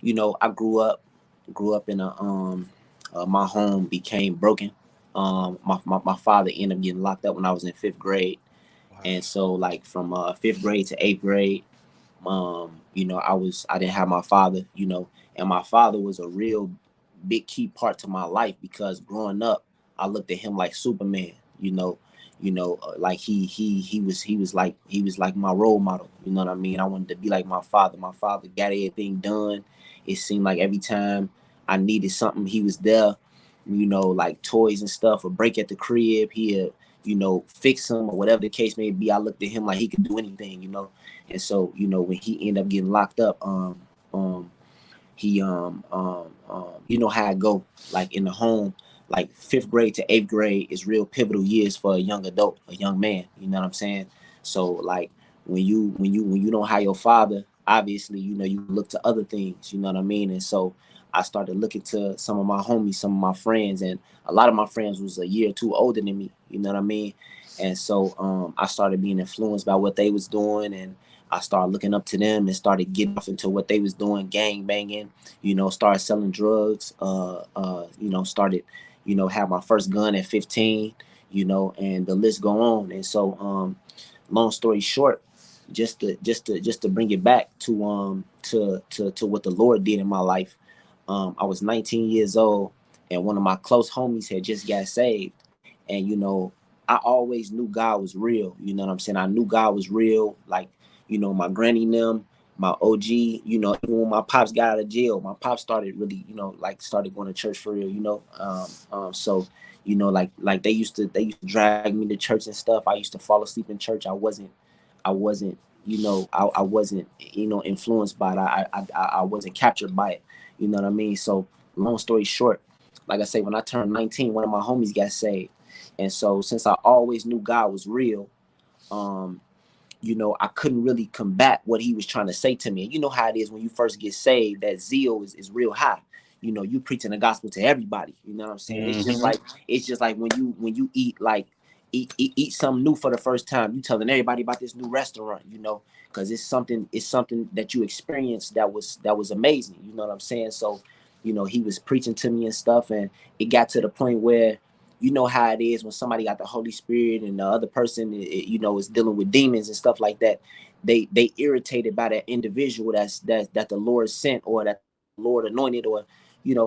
I grew up in my home became broken. My father ended up getting locked up when I was in fifth grade. Wow. And so like from fifth grade to eighth grade, I didn't have my father, and my father was a real big key part to my life because growing up, I looked at him like Superman, like he was like my role model. You know what I mean? I wanted to be like my father. My father got everything done. It seemed like every time I needed something, he was there. Like toys and stuff, or break at the crib, he'd fix them or whatever the case may be. I looked at him like he could do anything. And so, when he ended up getting locked up, he you know how I go, like in the home, like fifth grade to eighth grade is real pivotal years for a young adult, a young man. You know what I'm saying? So like when you don't have your father, obviously, you look to other things, you know what I mean? And so I started looking to some of my homies, some of my friends, and a lot of my friends was a year or two older than me, you know what I mean? And so I started being influenced by what they was doing, and I started looking up to them and started getting off into what they was doing, gang banging, started selling drugs, started, have my first gun at 15, and the list go on. And so, long story short, just to bring it back to what the Lord did in my life. I was 19 years old, and one of my close homies had just got saved, and I always knew God was real. You know what I'm saying? I knew God was real. Like, my granny and them, my OG, even when my pops got out of jail, my pops started really, like started going to church for real, so, like they used to drag me to church and stuff. I used to fall asleep in church. I wasn't, I wasn't, influenced by it. I wasn't captured by it. You know what I mean? So long story short, like I say, when I turned 19, one of my homies got saved. And so since I always knew God was real, um, I couldn't really combat what he was trying to say to me. And you know how it is when you first get saved, that zeal is real high. You preaching the gospel to everybody. You know what I'm saying? Hmm. It's just like when you eat like eat something new for the first time. You telling everybody about this new restaurant, because it's something that you experienced that was amazing. You know what I'm saying? So, he was preaching to me and stuff, and it got to the point where you know how it is when somebody got the Holy Spirit and the other person, is dealing with demons and stuff like that. They irritated by that individual that the Lord sent or that the Lord anointed, or you know